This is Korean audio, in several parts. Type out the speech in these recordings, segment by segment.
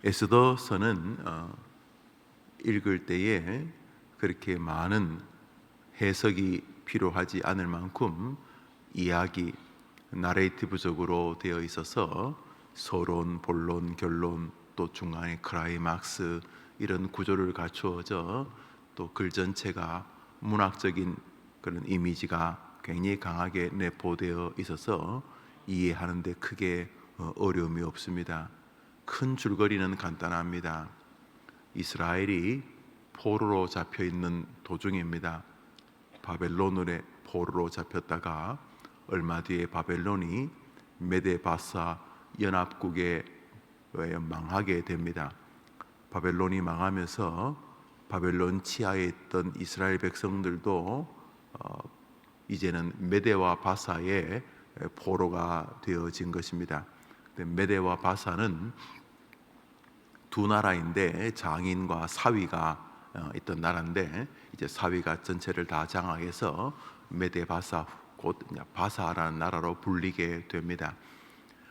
에스더서는 읽을 때에 그렇게 많은 해석이 필요하지 않을 만큼 이야기, 나레이티브적으로 되어 있어서 서론, 본론, 결론, 또 중간에 클라이막스 이런 구조를 갖추어져 또 글 전체가 문학적인 그런 이미지가 굉장히 강하게 내포되어 있어서 이해하는 데 크게 어려움이 없습니다. 큰 줄거리는 간단합니다. 이스라엘이 포로로 잡혀 있는 도중입니다. 바벨론의 포로로 잡혔다가 얼마 뒤에 바벨론이 메데바사 연합국에 의해 망하게 됩니다. 바벨론이 망하면서 바벨론 치하에 있던 이스라엘 백성들도 이제는 메데와 바사의 포로가 되어진 것입니다. 메데와 바사는 두 나라인데 장인과 사위가 있던 나라인데 이제 사위가 전체를 다 장악해서 메데 바사 곧 바사라는 나라로 불리게 됩니다.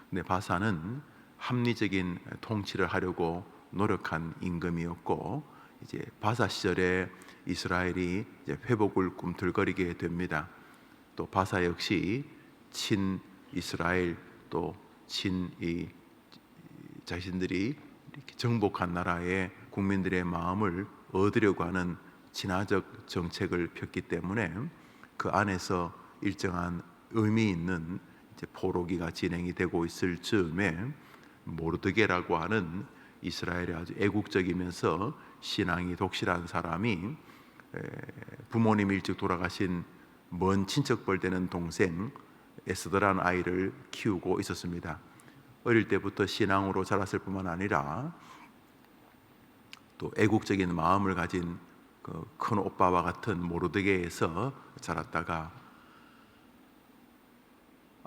근데 바사는 합리적인 통치를 하려고 노력한 임금이었고 이제 바사 시절에 이스라엘이 이제 회복을 꿈틀거리게 됩니다. 또 바사 역시 친 이스라엘 또 친 이 자신들이 이렇게 정복한 나라의 국민들의 마음을 얻으려고 하는 친화적 정책을 폈기 때문에 그 안에서 일정한 의미 있는 이제 포로기가 진행이 되고 있을 즈음에 모르드게라고 하는 이스라엘의 아주 애국적이면서 신앙이 독실한 사람이 부모님 일찍 돌아가신 먼 친척벌 되는 동생 에스더라는 아이를 키우고 있었습니다. 어릴 때부터 신앙으로 자랐을 뿐만 아니라 또 애국적인 마음을 가진 그 큰 오빠와 같은 모르드게에서 자랐다가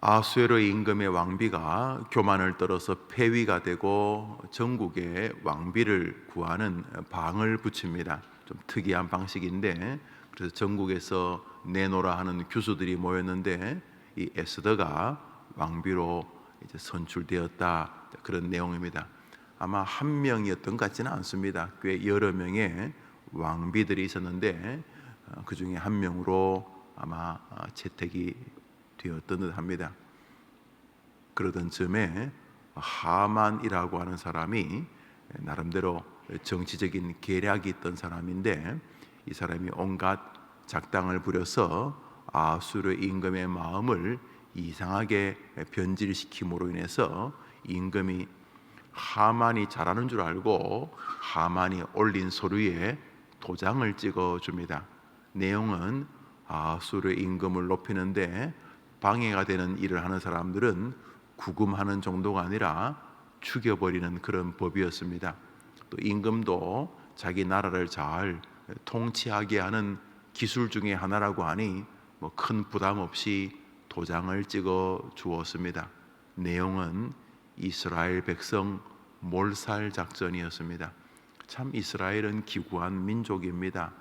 아수에로 임금의 왕비가 교만을 떨어서 폐위가 되고 전국에 왕비를 구하는 방을 붙입니다. 좀 특이한 방식인데 그래서 전국에서 내노라 하는 교수들이 모였는데 이 에스더가 왕비로 이제 선출되었다 그런 내용입니다. 아마 한 명이었던 것 같지는 않습니다. 꽤 여러 명의 왕비들이 있었는데 그 중에 한 명으로 아마 채택이 되었던 듯 합니다. 그러던 즈음에 하만이라고 하는 사람이 나름대로 정치적인 계략이 있던 사람인데 이 사람이 온갖 작당을 부려서 아수르 임금의 마음을 이상하게 변질시킴으로 인해서 임금이 하만이 잘하는 줄 알고 하만이 올린 서류에 도장을 찍어줍니다. 내용은 아수르 임금을 높이는데 방해가 되는 일을 하는 사람들은 구금하는 정도가 아니라 죽여버리는 그런 법이었습니다. 또 임금도 자기 나라를 잘 통치하게 하는 기술 중에 하나라고 하니 큰 부담 없이 도장을 찍어 주었습니다. 내용은 이스라엘 백성 몰살 작전이었습니다. 참 이스라엘은 기구한 민족입니다.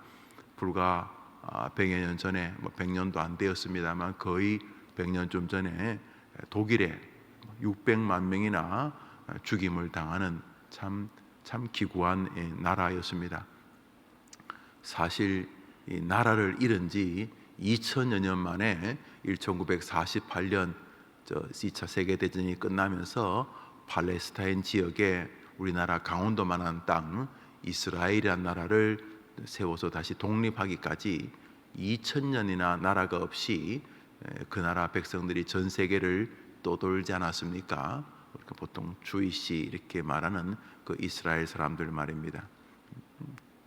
불과 100여 년 전에 100년도 안 되었습니다만 거의 100년쯤 전에 독일에 600만 명이나 죽임을 당하는 참 기구한 나라였습니다. 사실 이 나라를 잃은 지 2000여 년 만에 1948년 2차 세계대전이 끝나면서 팔레스타인 지역에 우리나라 강원도만한 땅 이스라엘이란 나라를 세워서 다시 독립하기까지 2000년이나 나라가 없이 그 나라 백성들이 전 세계를 떠돌지 않았습니까? 보통 주이시 이렇게 말하는 그 이스라엘 사람들 말입니다.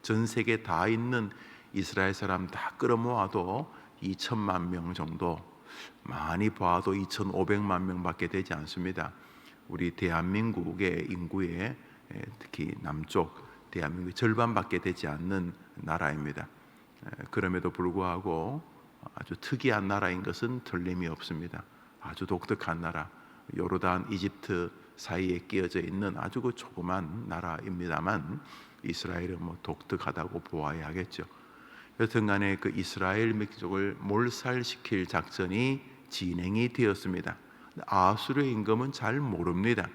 전 세계 다 있는 이스라엘 사람 다 끌어모아도 2천만 명 정도, 많이 봐도 2,500만 명밖에 되지 않습니다. 우리 대한민국의 인구의 특히 남쪽 대한민국의 절반밖에 되지 않는 나라입니다. 그럼에도 불구하고 아주 특이한 나라인 것은 틀림이 없습니다. 아주 독특한 나라, 요르단, 이집트 사이에 끼어져 있는 아주 그 조그만 나라입니다만 이스라엘은 독특하다고 보아야 하겠죠. 여튼간에 그 이스라엘 민족을 몰살시킬 작전이 진행이 되었습니다. 아수르 임금은 잘 모릅니다.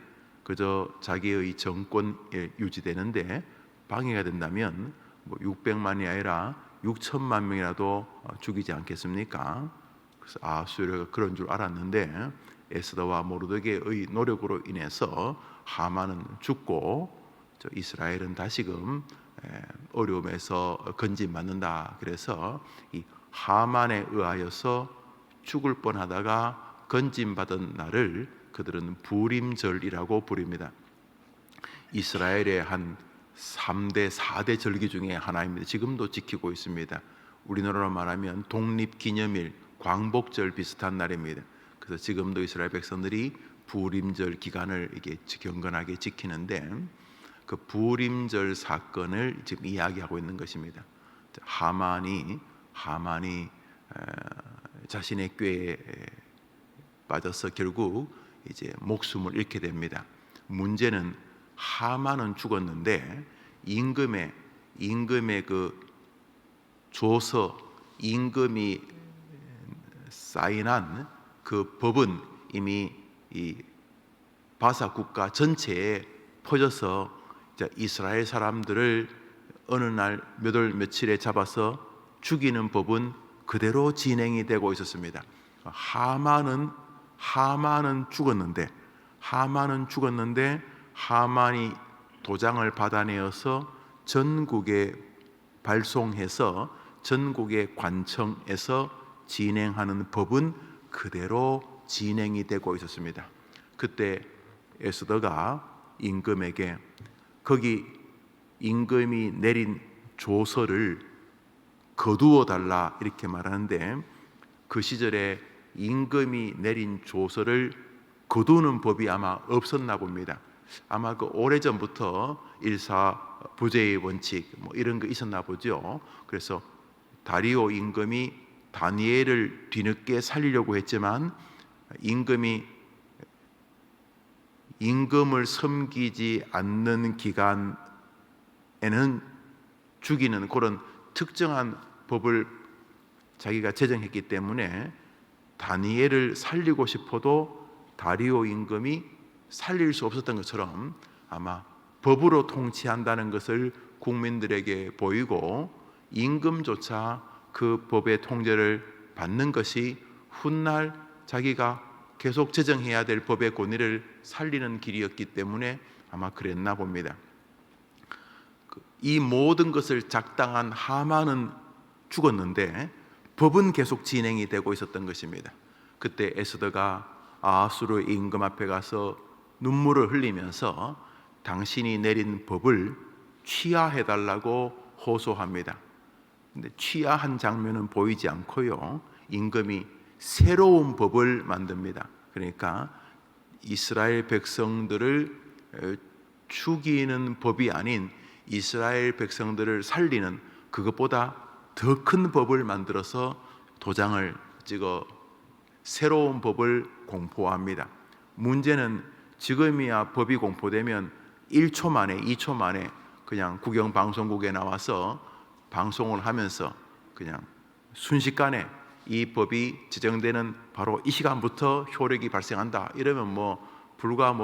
그저 자기의 정권에 유지되는데 방해가 된다면 600만이 아니라 6천만 명이라도 죽이지 않겠습니까? 그래서 아수르가 그런 줄 알았는데 에스더와 모르드게의 노력으로 인해서 하만은 죽고 이스라엘은 다시금 어려움에서 건진받는다. 그래서 이 하만에 의하여서 죽을 뻔하다가 건진받은 날을 그들은 부림절이라고 부릅니다. 이스라엘의 한 3대 4대 절기 중에 하나입니다. 지금도 지키고 있습니다. 우리나라로 말하면 독립기념일, 광복절 비슷한 날입니다. 그래서 지금도 이스라엘 백성들이 부림절 기간을 이게 경건하게 지키는데 그 부림절 사건을 지금 이야기하고 있는 것입니다. 하만이 자신의 꾀에 빠져서 결국 이제 목숨을 잃게 됩니다. 문제는 하만은 죽었는데 임금의 그 조서, 임금이 사인한 그 법은 이미 이 바사 국가 전체에 퍼져서 이스라엘 사람들을 어느 날 몇 월 며칠에 잡아서 죽이는 법은 그대로 진행이 되고 있었습니다. 하만은 죽었는데 하만이 도장을 받아내어서 전국에 발송해서 전국의 관청에서 진행하는 법은 그대로 진행이 되고 있었습니다. 그때 에스더가 임금에게 거기 임금이 내린 조서를 거두어 달라 이렇게 말하는데 그 시절에 임금이 내린 조서를 거두는 법이 아마 없었나 봅니다. 아마 그 오래전부터 일사부재의 원칙 이런 거 있었나 보죠. 그래서 다리오 임금이 다니엘을 뒤늦게 살리려고 했지만 임금을 섬기지 않는 기간에는 죽이는 그런 특정한 법을 자기가 제정했기 때문에 다니엘을 살리고 싶어도 다리오 임금이 살릴 수 없었던 것처럼 아마 법으로 통치한다는 것을 국민들에게 보이고 임금조차 그 법의 통제를 받는 것이 훗날 자기가 계속 제정해야 될 법의 권위를 살리는 길이었기 때문에 아마 그랬나 봅니다. 이 모든 것을 작당한 하만은 죽었는데 법은 계속 진행이 되고 있었던 것입니다. 그때 에스더가 아수르 임금 앞에 가서 눈물을 흘리면서 당신이 내린 법을 취하해달라고 호소합니다. 근데 취하한 장면은 보이지 않고요, 임금이 새로운 법을 만듭니다. 그러니까 이스라엘 백성들을 죽이는 법이 아닌 이스라엘 백성들을 살리는 그것보다 더 큰 법을 만들어서 도장을 찍어 새로운 법을 공포합니다. 문제는 지금이야 법이 공포되면 1초 만에 2초 만에 그냥 국영방송국에 나와서 방송을 하면서 그냥 순식간에 이 법이 지정되는 바로 이 시간부터 효력이 발생한다 이러면 불과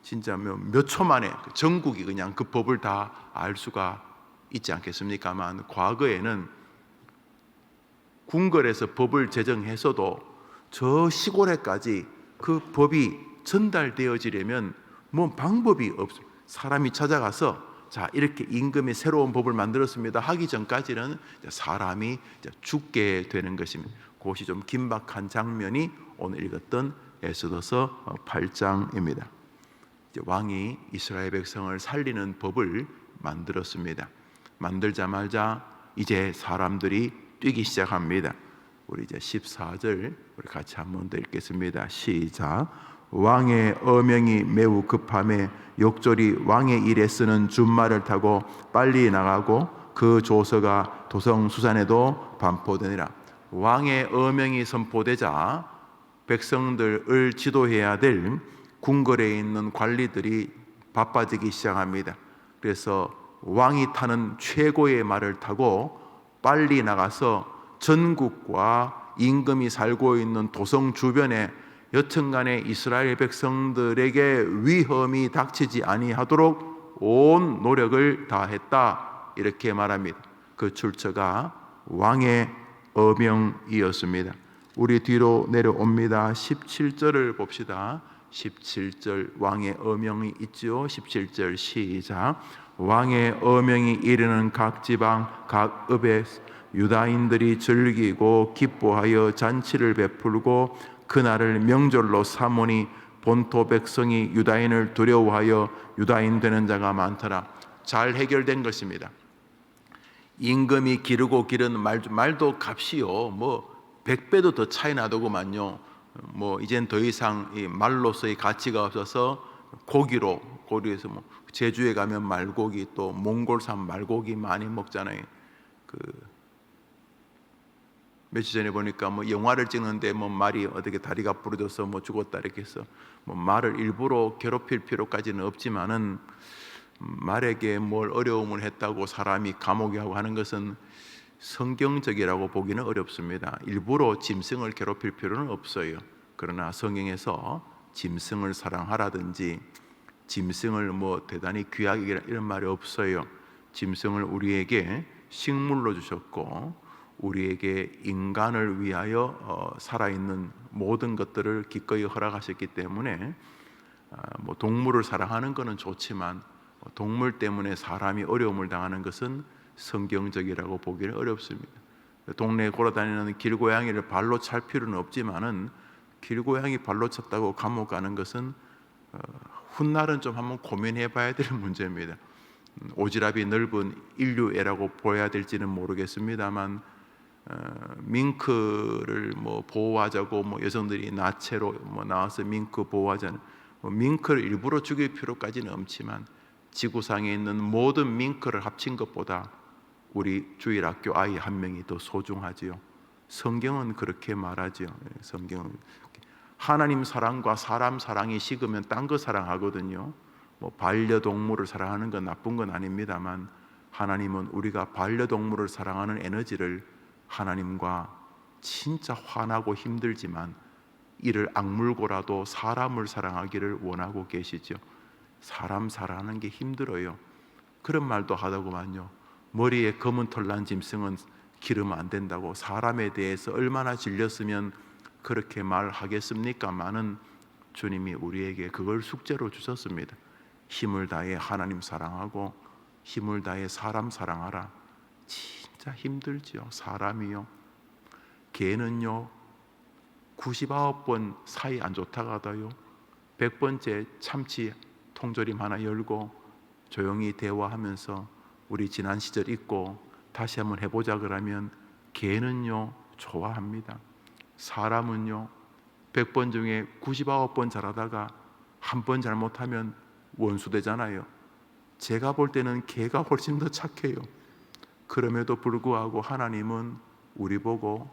진짜 몇 초 만에 전국이 그냥 그 법을 다 알 수가 있지 않겠습니까만, 과거에는 궁궐에서 법을 제정했어도 저 시골에까지 그 법이 전달되어지려면 방법이 없어요. 사람이 찾아가서 자 이렇게 임금이 새로운 법을 만들었습니다 하기 전까지는 사람이 죽게 되는 것입니다. 그것이 좀 긴박한 장면이 오늘 읽었던 에스더서 8장입니다. 왕이 이스라엘 백성을 살리는 법을 만들었습니다. 만들자마자 이제 사람들이 뛰기 시작합니다. 우리 이제 14절 우리 같이 한번 더 읽겠습니다. 시작. 왕의 어명이 매우 급함에 욕절이 왕의 일에 쓰는 준말을 타고 빨리 나가고 그 조서가 도성 수산에도 반포되니라. 왕의 어명이 선포되자 백성들을 지도해야 될 궁궐에 있는 관리들이 바빠지기 시작합니다. 그래서 왕이 타는 최고의 말을 타고 빨리 나가서 전국과 임금이 살고 있는 도성 주변에 여튼간에 이스라엘 백성들에게 위험이 닥치지 아니하도록 온 노력을 다했다, 이렇게 말합니다. 그 출처가 왕의 어명이었습니다. 우리 뒤로 내려옵니다. 17절을 봅시다. 17절 왕의 어명이 있죠. 17절 시작. 왕의 어명이 이르는 각 지방 각 읍에 유다인들이 즐기고 기뻐하여 잔치를 베풀고 그날을 명절로 삼으니 본토 백성이 유다인을 두려워하여 유다인 되는 자가 많더라. 잘 해결된 것입니다. 임금이 기르고 기른 말도 값이요, 뭐 100배도 더 차이 나더구만요. 뭐 이젠 더 이상 이 말로서의 가치가 없어서 고기에서 뭐 제주에 가면 말고기, 또 몽골산 말고기 많이 먹잖아요. 그 며칠 전에 보니까 뭐 영화를 찍는데 뭐 말이 어떻게 다리가 부러져서 뭐 죽었다 이렇게 해서 뭐 말을 일부러 괴롭힐 필요까지는 없지만은 말에게 뭘 어려움을 했다고 사람이 감옥에 하고 하는 것은 성경적이라고 보기는 어렵습니다. 일부러 짐승을 괴롭힐 필요는 없어요. 그러나 성경에서 짐승을 사랑하라든지 짐승을 뭐 대단히 귀하게 이런 말이 없어요. 짐승을 우리에게 식물로 주셨고 우리에게 인간을 위하여 살아있는 모든 것들을 기꺼이 허락하셨기 때문에 뭐 동물을 사랑하는 것은 좋지만 동물 때문에 사람이 어려움을 당하는 것은 성경적이라고 보기는 어렵습니다. 동네에 걸어다니는 길고양이를 발로 찰 필요는 없지만은 길고양이 발로 찼다고 감옥 가는 것은 훗날은 좀 한번 고민해 봐야 될 문제입니다. 오지랖이 넓은 인류애라고 보여야 될지는 모르겠습니다만 밍크를 뭐 보호하자고 뭐 여성들이 나체로 뭐 나와서 밍크 보호하자는 밍크를 일부러 죽일 필요까지는 없지만 지구상에 있는 모든 밍크를 합친 것보다 우리 주일학교 아이 한 명이 더 소중하지요. 성경은 그렇게 말하지요. 성경은 하나님 사랑과 사람 사랑이 식으면 딴 거 사랑하거든요. 뭐 반려동물을 사랑하는 건 나쁜 건 아닙니다만 하나님은 우리가 반려동물을 사랑하는 에너지를 하나님과 진짜 화나고 힘들지만 이를 악물고라도 사람을 사랑하기를 원하고 계시죠. 사람 사랑하는 게 힘들어요. 그런 말도 하더구만요. 머리에 검은 털 난 짐승은 기르면 안 된다고. 사람에 대해서 얼마나 질렸으면 그렇게 말하겠습니까마는 주님이 우리에게 그걸 숙제로 주셨습니다. 힘을 다해 하나님 사랑하고 힘을 다해 사람 사랑하라. 진짜 힘들죠. 사람이요. 개는요 99번 사이 안 좋다가 하다요 100번째 참치 통조림 하나 열고 조용히 대화하면서 우리 지난 시절 잊고 다시 한번 해보자 그러면 개는요 좋아합니다. 사람은요 100번 중에 99번 잘하다가 한 번 잘못하면 원수 되잖아요. 제가 볼 때는 개가 훨씬 더 착해요. 그럼에도 불구하고 하나님은 우리 보고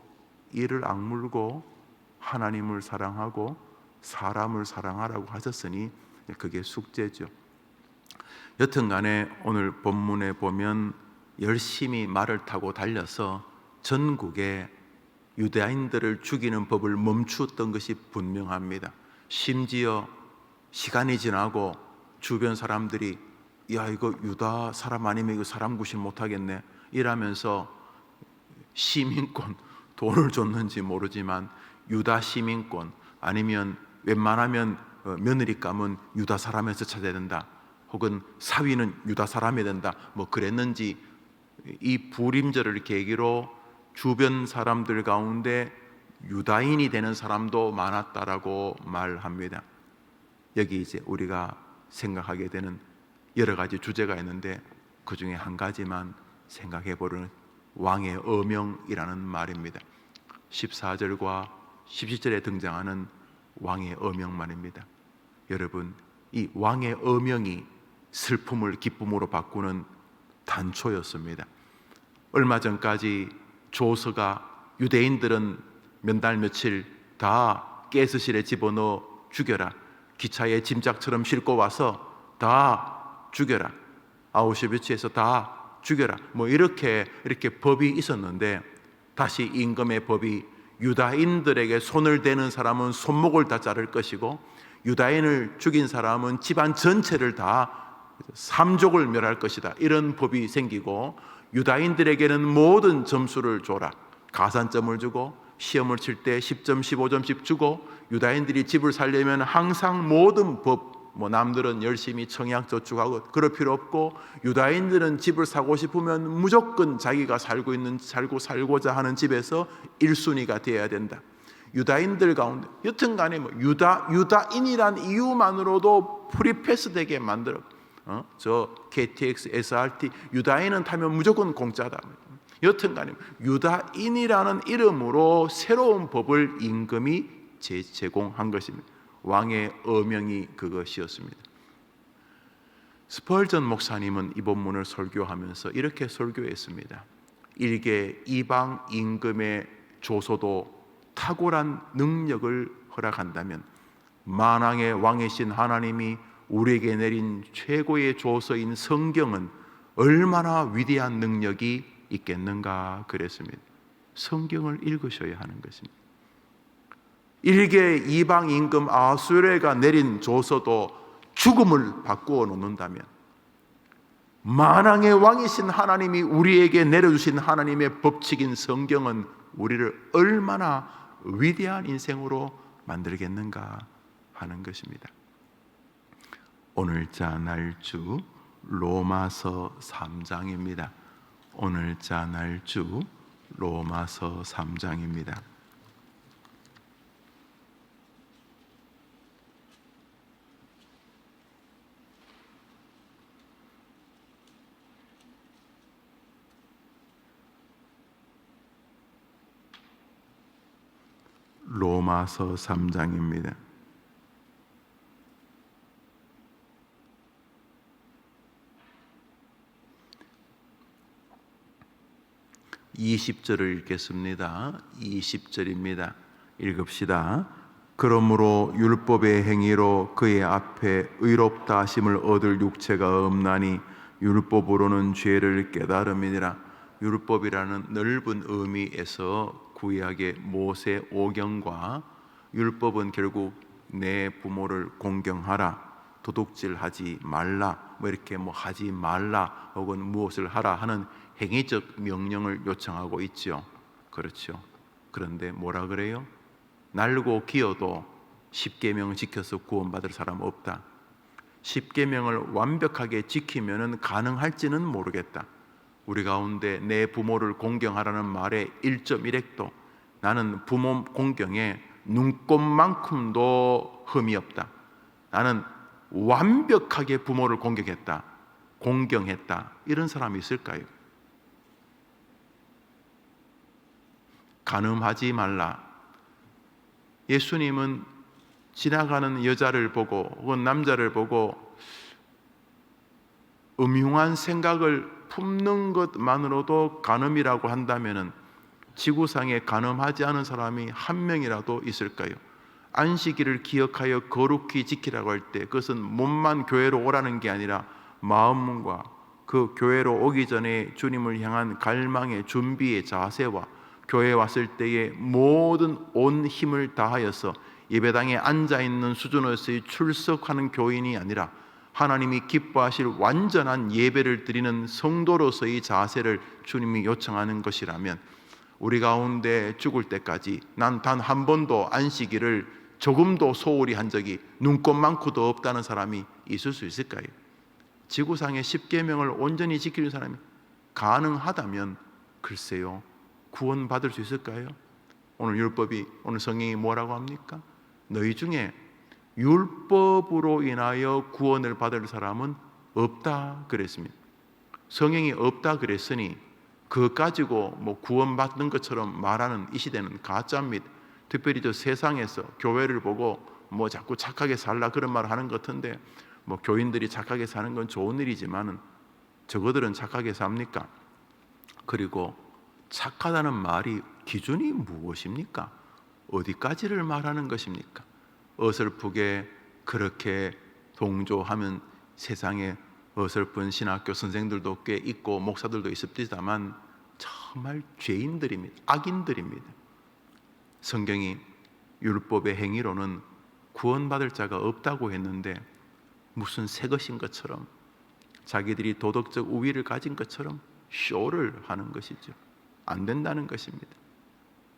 이를 악물고 하나님을 사랑하고 사람을 사랑하라고 하셨으니 그게 숙제죠. 여튼간에 오늘 본문에 보면 열심히 말을 타고 달려서 전국에 유대인들을 죽이는 법을 멈추었던 것이 분명합니다. 심지어 시간이 지나고 주변 사람들이 야 이거 유다 사람 아니면 이거 사람 구실 못하겠네 이러면서 시민권 돈을 줬는지 모르지만 유다 시민권 아니면 웬만하면 며느리감은 유다 사람에서 찾아야 된다 혹은 사위는 유다 사람이 된다 뭐 그랬는지 이 불임절을 계기로 주변 사람들 가운데 유다인이 되는 사람도 많았다라고 말합니다. 여기 이제 우리가 생각하게 되는 여러 가지 주제가 있는데 그 중에 한 가지만 생각해 보는 왕의 어명이라는 말입니다. 14절과 17절에 등장하는 왕의 어명 말입니다. 여러분, 이 왕의 어명이 슬픔을 기쁨으로 바꾸는 단초였습니다. 얼마 전까지 조서가 유대인들은 몇 달 며칠 다 가스실에 집어넣어 죽여라, 기차에 짐짝처럼 싣고 와서 다 죽여라, 아우슈비츠에서 다 죽여라 뭐 이렇게 법이 있었는데 다시 임금의 법이 유다인들에게 손을 대는 사람은 손목을 다 자를 것이고, 유다인을 죽인 사람은 집안 전체를 다 삼족을 멸할 것이다. 이런 법이 생기고, 유다인들에게는 모든 점수를 줘라. 가산점을 주고, 시험을 칠 때 10점, 15점씩 주고, 유다인들이 집을 살려면 항상 모든 법, 남들은 열심히 청약저축하고 그럴 필요 없고, 유다인들은 집을 사고 싶으면 무조건 자기가 살고자 하는 집에서 1순위가 되어야 된다. 유다인들 가운데 여튼간에 유다인이란 이유만으로도 프리패스되게 만들어. 저 KTX, SRT 유다인은 타면 무조건 공짜다. 여튼간에 유다인이라는 이름으로 새로운 법을 임금이 제공한 것입니다. 왕의 어명이 그것이었습니다. 스펄전 목사님은 이 본문을 설교하면서 이렇게 설교했습니다. 일개 이방 임금의 조소도 탁월한 능력을 허락한다면, 만왕의 왕이신 하나님이 우리에게 내린 최고의 조서인 성경은 얼마나 위대한 능력이 있겠는가 그랬습니다. 성경을 읽으셔야 하는 것입니다. 일개 이방 임금 아수레가 내린 조서도 죽음을 바꾸어 놓는다면, 만왕의 왕이신 하나님이 우리에게 내려주신 하나님의 법칙인 성경은 우리를 얼마나 위대한 인생으로 만들겠는가 하는 것입니다. 오늘자 날주 로마서 3장입니다. 오늘자 날주 로마서 3장입니다. 로마서 3장입니다. 20절을 읽겠습니다. 20절입니다. 읽읍시다. 그러므로 율법의 행위로 그의 앞에 의롭다 하심을 얻을 육체가 없나니 율법으로는 죄를 깨달음이니라. 율법이라는 넓은 의미에서 구약의 모세 오경과, 율법은 결국 내 부모를 공경하라, 도둑질하지 말라, 이렇게 하지 말라 혹은 무엇을 하라 하는 행위적 명령을 요청하고 있죠. 그렇죠. 그런데 뭐라 그래요? 날고 기어도 십계명 지켜서 구원받을 사람 없다. 십계명을 완벽하게 지키면은 가능할지는 모르겠다. 우리 가운데 내 부모를 공경하라는 말에 1.1핵도, 나는 부모 공경에 눈꼽만큼도 흠이 없다. 나는 완벽하게 부모를 공경했다. 이런 사람이 있을까요? 간음하지 말라. 예수님은 지나가는 여자를 보고 혹은 남자를 보고 음흉한 생각을 품는 것만으로도 간음이라고 한다면, 지구상에 간음하지 않은 사람이 한 명이라도 있을까요? 안식일을 기억하여 거룩히 지키라고 할 때 그것은 몸만 교회로 오라는 게 아니라 마음과 그 교회로 오기 전에 주님을 향한 갈망의 준비의 자세와 교회에 왔을 때의 모든 온 힘을 다하여서 예배당에 앉아있는 수준에서의 출석하는 교인이 아니라 하나님이 기뻐하실 완전한 예배를 드리는 성도로서의 자세를 주님이 요청하는 것이라면, 우리 가운데 죽을 때까지 난 단 한 번도 안식일을 조금도 소홀히 한 적이 눈꼽만큼도 없다는 사람이 있을 수 있을까요? 지구상의 십계명을 온전히 지키는 사람이 가능하다면 글쎄요, 구원받을 수 있을까요? 오늘 성경이 뭐라고 합니까? 너희 중에 율법으로 인하여 구원을 받을 사람은 없다 그랬습니다. 성경이 없다 그랬으니 그것 가지고 구원받는 것처럼 말하는 이 시대는 가짜입니다. 특별히 저 세상에서 교회를 보고 자꾸 착하게 살라 그런 말을 하는 것 같은데, 교인들이 착하게 사는 건 좋은 일이지만은 저거들은 착하게 삽니까? 그리고 착하다는 말이 기준이 무엇입니까? 어디까지를 말하는 것입니까? 어설프게 그렇게 동조하면 세상에 어설픈 신학교 선생들도 꽤 있고 목사들도 있습니다만 정말 죄인들입니다. 악인들입니다. 성경이 율법의 행위로는 구원받을 자가 없다고 했는데 무슨 새 것인 것처럼 자기들이 도덕적 우위를 가진 것처럼 쇼를 하는 것이죠. 안 된다는 것입니다.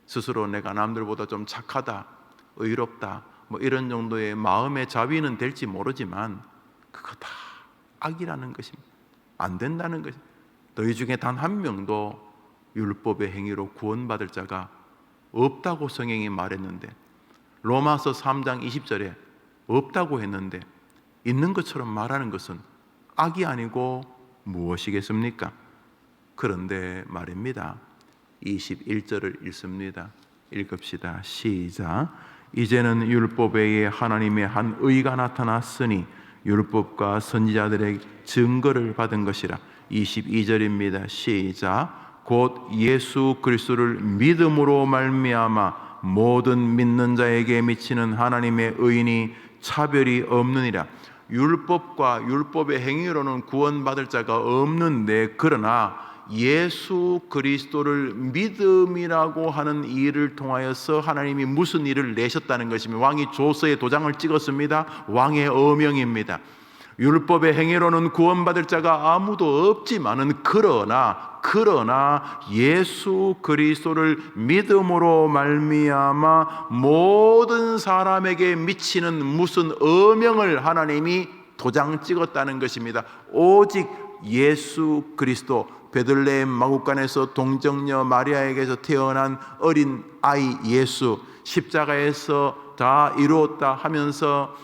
스스로 내가 남들보다 좀 착하다, 의롭다, 뭐 이런 정도의 마음의 자위는 될지 모르지만 그거 다 악이라는 것입니다. 안 된다는 것입니다. 너희 중에 단 한 명도 율법의 행위로 구원받을 자가 없다고 성경이 말했는데, 로마서 3장 20절에 없다고 했는데 있는 것처럼 말하는 것은 악이 아니고 무엇이겠습니까? 그런데 말입니다. 21절을 읽습니다. 읽읍시다. 시작. 이제는 율법 외에 하나님의 한 의가 나타났으니 율법과 선지자들의 증거를 받은 것이라. 22절입니다. 시작. 곧 예수 그리스도를 믿음으로 말미암아 모든 믿는 자에게 미치는 하나님의 의인이 차별이 없느니라. 율법과 율법의 행위로는 구원받을 자가 없는데, 그러나 예수 그리스도를 믿음이라고 하는 일을 통하여서 하나님이 무슨 일을 내셨다는 것이며, 왕이 조서에 도장을 찍었습니다. 왕의 어명입니다. 율법의 행위로는 구원받을 자가 아무도 없지만은 그러나 예수 그리스도를 믿음으로 말미암아 모든 사람에게 미치는 무슨 어명을 하나님이 도장 찍었다는 것입니다. 오직 예수 그리스도, 베들레헴 마구간에서 동정녀 마리아에게서 태어난 어린 아이 예수, 십자가에서 다 이루었다 하면서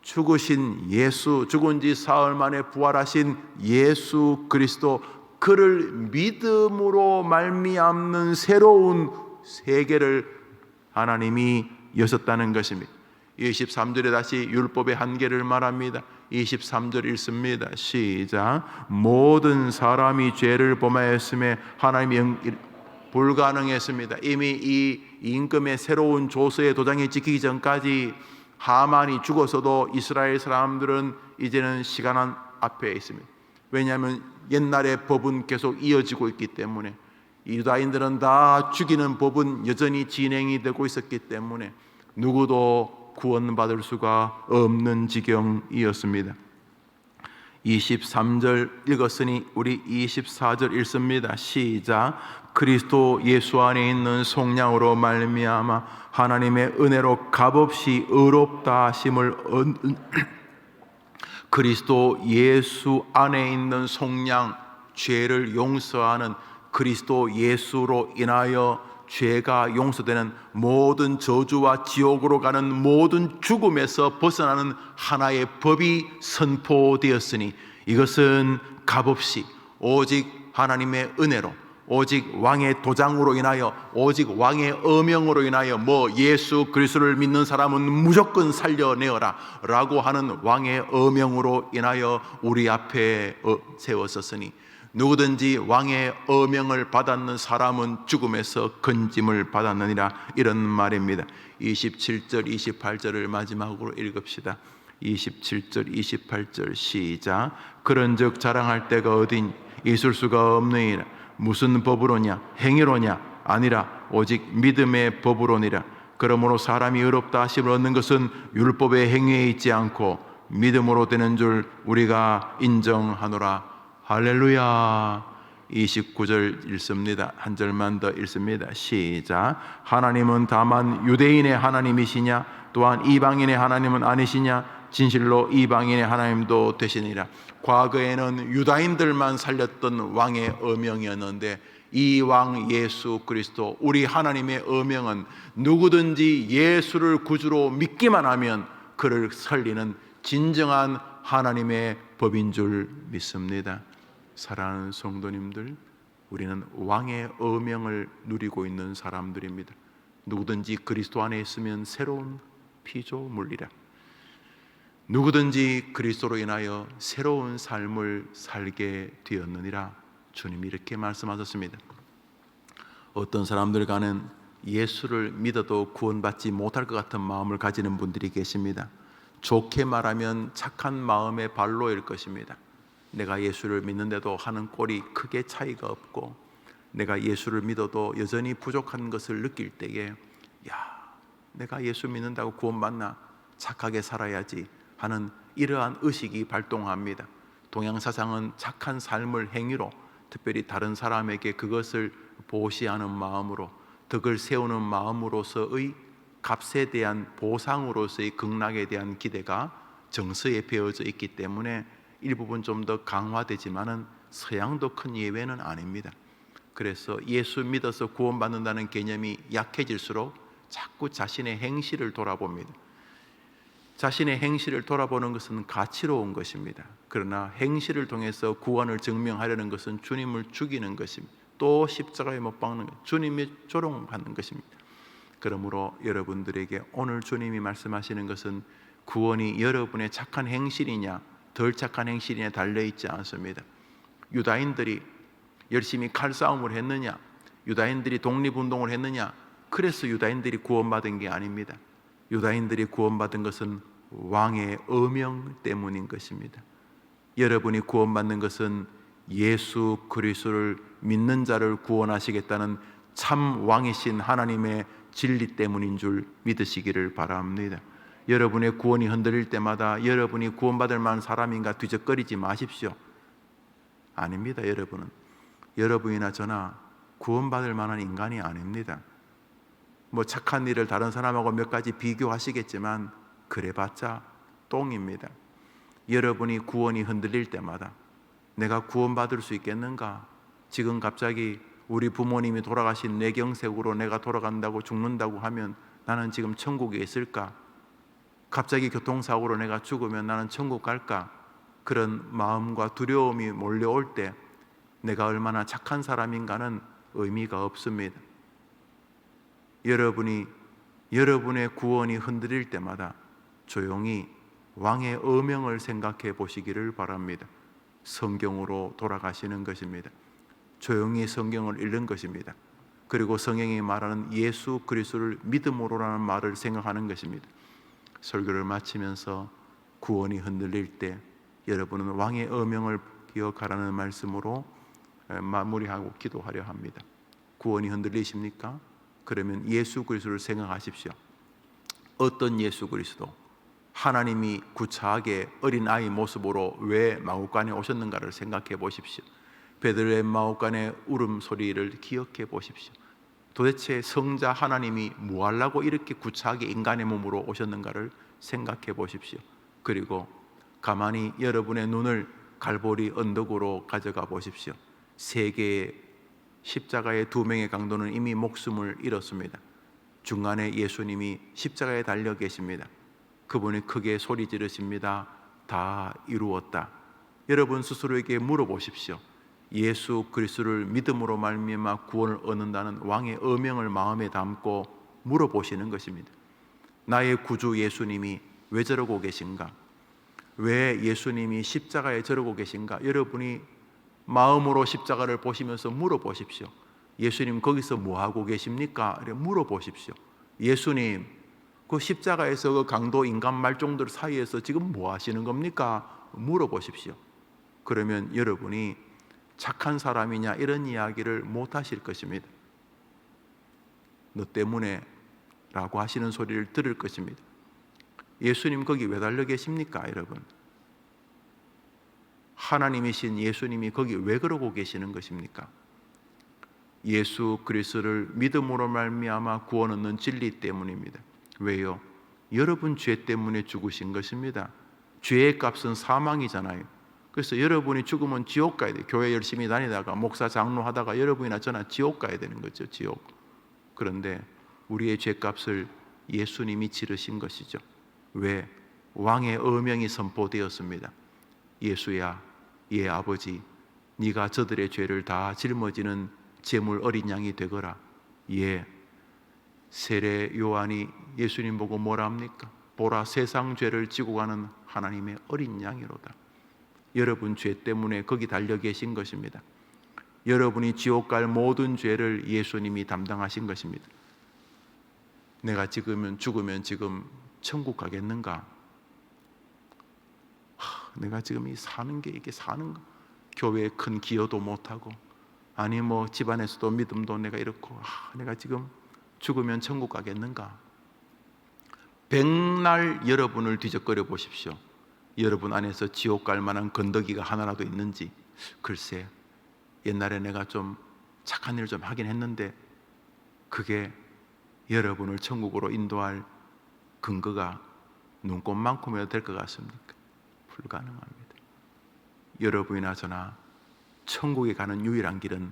죽으신 예수, 죽은 지 사흘 만에 부활하신 예수 그리스도, 그를 믿음으로 말미암는 새로운 세계를 하나님이 여셨다는 것입니다. 23절에 다시 율법의 한계를 말합니다. 23절 읽습니다. 시작. 모든 사람이 죄를 범하였음에 하나님이 불가능했습니다. 이미 이 임금의 새로운 조서의 도장이 찍히기 전까지 하만이 죽어서도 이스라엘 사람들은 이제는 시간 앞에 있습니다. 왜냐하면 옛날의 법은 계속 이어지고 있기 때문에, 유다인들은 다 죽이는 법은 여전히 진행이 되고 있었기 때문에 누구도 구원받을 수가 없는 지경이었습니다. 23절 읽었으니 우리 24절 읽습니다. 시작. 그리스도 예수 안에 있는 속량으로 말미암아 하나님의 은혜로 값없이 의롭다 하심을 그리스도 예수 안에 있는 속량, 죄를 용서하는 그리스도 예수로 인하여 죄가 용서되는 모든 저주와 지옥으로 가는 모든 죽음에서 벗어나는 하나의 법이 선포되었으니, 이것은 값없이 오직 하나님의 은혜로, 오직 왕의 도장으로 인하여, 오직 왕의 어명으로 인하여 예수 그리스도를 믿는 사람은 무조건 살려내어라 라고 하는 왕의 어명으로 인하여 우리 앞에 세웠었으니, 누구든지 왕의 어명을 받았는 사람은 죽음에서 건짐을 받았느니라, 이런 말입니다. 27절 28절을 마지막으로 읽읍시다. 27절 28절 시작. 그런즉 자랑할 데가 어디니 있을 수가 없느니라. 무슨 법으로냐? 행위로냐? 아니라 오직 믿음의 법으로니라. 그러므로 사람이 의롭다 하심을 얻는 것은 율법의 행위에 있지 않고 믿음으로 되는 줄 우리가 인정하노라. 할렐루야. 29절 읽습니다. 한 절만 더 읽습니다. 시작. 하나님은 다만 유대인의 하나님이시냐? 또한 이방인의 하나님은 아니시냐? 진실로 이방인의 하나님도 되시니라. 과거에는 유다인들만 살렸던 왕의 어명이었는데, 이 왕 예수 그리스도, 우리 하나님의 어명은 누구든지 예수를 구주로 믿기만 하면 그를 살리는 진정한 하나님의 법인 줄 믿습니다. 사랑하는 성도님들, 우리는 왕의 어명을 누리고 있는 사람들입니다. 누구든지 그리스도 안에 있으면 새로운 피조물이라. 누구든지 그리스도로 인하여 새로운 삶을 살게 되었느니라. 주님이 이렇게 말씀하셨습니다. 어떤 사람들과는 예수를 믿어도 구원받지 못할 것 같은 마음을 가지는 분들이 계십니다. 좋게 말하면 착한 마음의 발로일 것입니다. 내가 예수를 믿는데도 하는 꼴이 크게 차이가 없고, 내가 예수를 믿어도 여전히 부족한 것을 느낄 때에 야, 내가 예수 믿는다고 구원받나? 착하게 살아야지 하는 이러한 의식이 발동합니다. 동양사상은 착한 삶을 행위로, 특별히 다른 사람에게 그것을 보시하는 마음으로, 덕을 세우는 마음으로서의 값에 대한 보상으로서의 극락에 대한 기대가 정서에 배어져 있기 때문에 일부분 좀 더 강화되지만은 서양도 큰 예외는 아닙니다. 그래서 예수 믿어서 구원받는다는 개념이 약해질수록 자꾸 자신의 행실을 돌아봅니다. 자신의 행실을 돌아보는 것은 가치로운 것입니다. 그러나 행실을 통해서 구원을 증명하려는 것은 주님을 죽이는 것입니다. 또 십자가에 못 박는 것, 주님이 조롱하는 것입니다. 그러므로 여러분들에게 오늘 주님이 말씀하시는 것은 구원이 여러분의 착한 행실이냐 덜 착한 행실이냐 달려있지 않습니다. 유다인들이 열심히 칼싸움을 했느냐, 유다인들이 독립운동을 했느냐, 그래서 유다인들이 구원받은 게 아닙니다. 유다인들이 구원받은 것은 왕의 어명 때문인 것입니다. 여러분이 구원받는 것은 예수 그리스도를 믿는 자를 구원하시겠다는 참 왕이신 하나님의 진리 때문인 줄 믿으시기를 바랍니다. 여러분의 구원이 흔들릴 때마다 여러분이 구원받을 만한 사람인가 뒤적거리지 마십시오. 아닙니다. 여러분이나 저나 구원받을 만한 인간이 아닙니다. 뭐 착한 일을 다른 사람하고 몇 가지 비교하시겠지만 그래봤자 똥입니다. 여러분이 구원이 흔들릴 때마다 내가 구원받을 수 있겠는가? 지금 갑자기 우리 부모님이 돌아가신 뇌경색으로 내가 돌아간다고 죽는다고 하면 나는 지금 천국에 있을까? 갑자기 교통사고로 내가 죽으면 나는 천국 갈까? 그런 마음과 두려움이 몰려올 때 내가 얼마나 착한 사람인가는 의미가 없습니다. 여러분의 구원이 흔들릴 때마다 조용히 왕의 어명을 생각해 보시기를 바랍니다. 성경으로 돌아가시는 것입니다. 조용히 성경을 읽는 것입니다. 그리고 성경이 말하는 예수 그리스도를 믿음으로라는 말을 생각하는 것입니다. 설교를 마치면서 구원이 흔들릴 때 여러분은 왕의 어명을 기억하라는 말씀으로 마무리하고 기도하려 합니다. 구원이 흔들리십니까? 그러면 예수 그리스도를 생각하십시오. 어떤 예수 그리스도? 하나님이 구차하게 어린아이 모습으로 왜 마구간에 오셨는가를 생각해 보십시오. 베들레헴 마구간의 울음소리를 기억해 보십시오. 도대체 성자 하나님이 뭐 하려고 이렇게 구차하게 인간의 몸으로 오셨는가를 생각해 보십시오. 그리고 가만히 여러분의 눈을 갈보리 언덕으로 가져가 보십시오. 세계의 십자가의 두 명의 강도는 이미 목숨을 잃었습니다. 중간에 예수님이 십자가에 달려 계십니다. 그분이 크게 소리 지르십니다. 다 이루었다. 여러분 스스로에게 물어보십시오. 예수 그리스도를 믿음으로 말미암아 구원을 얻는다는 왕의 어명을 마음에 담고 물어보시는 것입니다. 나의 구주 예수님이 왜 저러고 계신가? 왜 예수님이 십자가에 저러고 계신가? 여러분이 마음으로 십자가를 보시면서 물어보십시오. 예수님 거기서 뭐 하고 계십니까? 물어보십시오. 예수님 그 십자가에서 그 강도 인간 말종들 사이에서 지금 뭐 하시는 겁니까? 물어보십시오. 그러면 여러분이 착한 사람이냐 이런 이야기를 못 하실 것입니다. 너 때문에 라고 하시는 소리를 들을 것입니다. 예수님 거기 왜 달려 계십니까? 여러분, 하나님이신 예수님이 거기 왜 그러고 계시는 것입니까? 예수 그리스도를 믿음으로 말미암아 구원 얻는 진리 때문입니다. 왜요? 여러분 죄 때문에 죽으신 것입니다. 죄의 값은 사망이잖아요. 그래서 여러분이 죽으면 지옥 가야 돼요. 교회 열심히 다니다가 목사 장로 하다가 여러분이나 저나 지옥 가야 되는 거죠. 지옥. 그런데 우리의 죄값을 예수님이 치르신 것이죠. 왜? 왕의 어명이 선포되었습니다. 예수야, 예 아버지, 네가 저들의 죄를 다 짊어지는 제물 어린 양이 되거라. 예. 세례 요한이 예수님 보고 뭐라 합니까? 보라, 세상 죄를 지고 가는 하나님의 어린 양이로다. 여러분 죄 때문에 거기 달려 계신 것입니다. 여러분이 지옥 갈 모든 죄를 예수님이 담당하신 것입니다. 내가 죽으면 지금 천국 가겠는가? 내가 지금 이게 사는 거, 교회에 큰 기여도 못하고, 아니 뭐 집안에서도 믿음도 내가 이렇고, 내가 지금 죽으면 천국 가겠는가? 백날 여러분을 뒤적거려 보십시오. 여러분 안에서 지옥 갈 만한 건더기가 하나라도 있는지. 글쎄, 옛날에 내가 좀 착한 일을 좀 하긴 했는데 그게 여러분을 천국으로 인도할 근거가 눈꼽만큼이라도 될 것 같습니까? 불가능합니다. 여러분이나 저나 천국에 가는 유일한 길은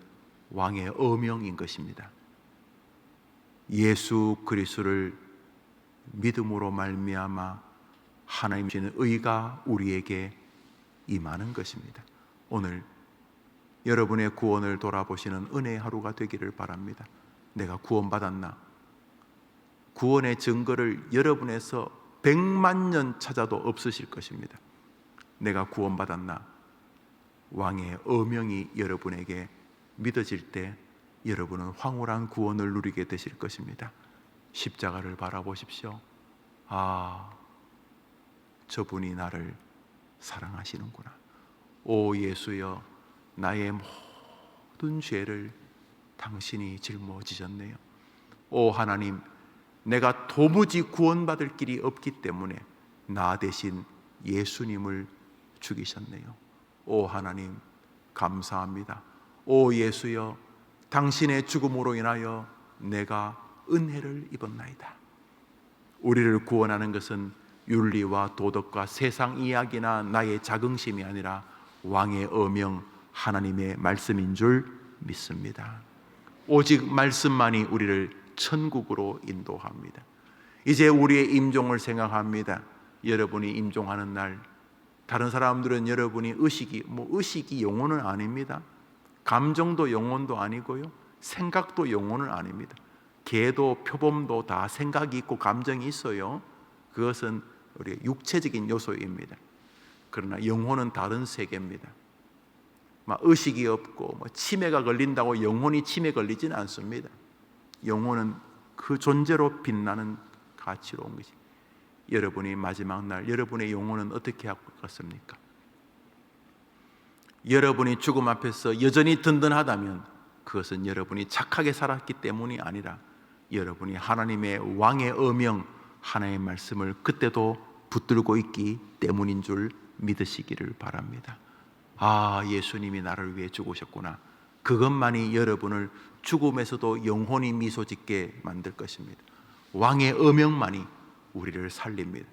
왕의 어명인 것입니다. 예수 그리스도를 믿음으로 말미암아 하나님 주시는 의가 우리에게 임하는 것입니다. 오늘 여러분의 구원을 돌아보시는 은혜의 하루가 되기를 바랍니다. 내가 구원받았나? 구원의 증거를 여러분에서 100만 년 찾아도 없으실 것입니다. 내가 구원받았나? 왕의 어명이 여러분에게 믿어질 때 여러분은 황홀한 구원을 누리게 되실 것입니다. 십자가를 바라보십시오. 아, 저분이 나를 사랑하시는구나. 오 예수여, 나의 모든 죄를 당신이 짊어지셨네요. 오 하나님, 내가 도무지 구원받을 길이 없기 때문에 나 대신 예수님을 죽이셨네요. 오 하나님, 감사합니다. 오 예수여, 당신의 죽음으로 인하여 내가 은혜를 입었나이다. 우리를 구원하는 것은 윤리와 도덕과 세상 이야기나 나의 자긍심이 아니라 왕의 어명, 하나님의 말씀인 줄 믿습니다. 오직 말씀만이 우리를 천국으로 인도합니다. 이제 우리의 임종을 생각합니다. 여러분이 임종하는 날, 다른 사람들은 여러분이 의식이 영혼은 아닙니다. 감정도 영혼도 아니고요, 생각도 영혼은 아닙니다. 개도 표범도 다 생각이 있고 감정이 있어요. 그것은 우리의 육체적인 요소입니다. 그러나 영혼은 다른 세계입니다. 의식이 없고 치매가 걸린다고 영혼이 치매 걸리지는 않습니다. 영혼은 그 존재로 빛나는 가치로 온 것이. 여러분이 마지막 날 여러분의 영혼은 어떻게 하고 있겠습니까? 여러분이 죽음 앞에서 여전히 든든하다면 그것은 여러분이 착하게 살았기 때문이 아니라 여러분이 하나님의 왕의 어명, 하나님의 말씀을 그때도 붙들고 있기 때문인 줄 믿으시기를 바랍니다. 아, 예수님이 나를 위해 죽으셨구나. 그것만이 여러분을 죽음에서도 영혼이 미소 짓게 만들 것입니다. 왕의 어명만이 우리를 살립니다.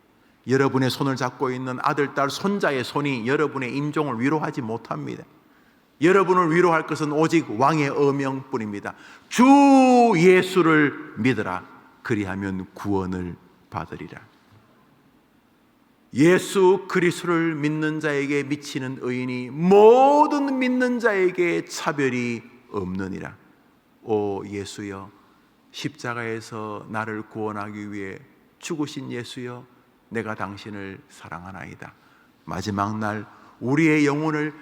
여러분의 손을 잡고 있는 아들, 딸, 손자의 손이 여러분의 임종을 위로하지 못합니다. 여러분을 위로할 것은 오직 왕의 어명뿐입니다. 주 예수를 믿으라. 그리하면 구원을 받으리라. 예수 그리스도를 믿는 자에게 미치는 의인이 모든 믿는 자에게 차별이 없느니라. 오 예수여, 십자가에서 나를 구원하기 위해 죽으신 예수여, 내가 당신을 사랑하나이다. 마지막 날 우리의 영혼을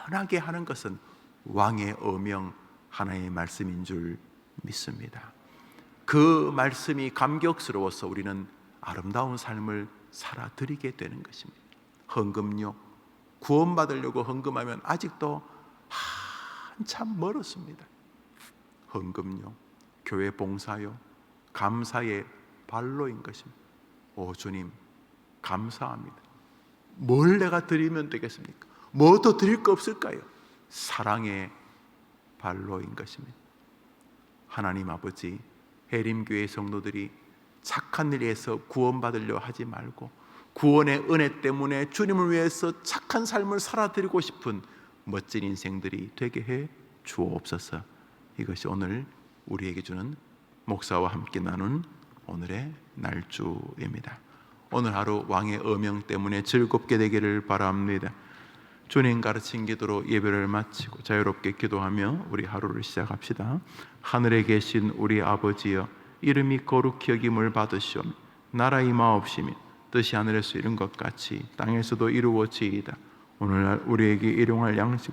든든하게 하는 것은 왕의 어명, 하나의 말씀인 줄 믿습니다. 그 말씀이 감격스러워서 우리는 아름다운 삶을 살아드리게 되는 것입니다. 헌금요, 구원받으려고 헌금하면 아직도 한참 멀었습니다. 헌금요, 교회 봉사요, 감사의 발로인 것입니다. 오 주님, 감사합니다. 뭘 내가 드리면 되겠습니까? 뭐 더 드릴 거 없을까요? 사랑의 발로인 것입니다. 하나님 아버지, 해림교회 성도들이 착한 일에서 구원받으려 하지 말고 구원의 은혜 때문에 주님을 위해서 착한 삶을 살아드리고 싶은 멋진 인생들이 되게 해 주옵소서. 이것이 오늘 우리에게 주는 목사와 함께 나눈 오늘의 날주입니다. 오늘 하루 왕의 어명 때문에 즐겁게 되기를 바랍니다. 주님 가르친 기도로 예배를 마치고 자유롭게 기도하며 우리 하루를 시작합시다. 하늘에 계신 우리 아버지여, 이름이 거룩히 여김을 받으시오며 나라 임하옵시며 뜻이 하늘에서 이룬 것 같이 땅에서도 이루어지이다. 오늘날 우리에게 일용할 양식,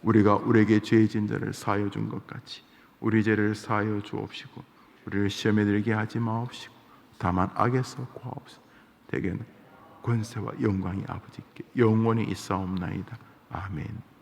우리가 우리에게 죄진 자를 사하여 준 것 같이 우리 죄를 사하여 주옵시고 우리를 시험에 들게 하지 마옵시고 다만 악에서 구하옵소서. 대개는 권세와 영광이 아버지께 영원히 있사옵나이다. 아멘.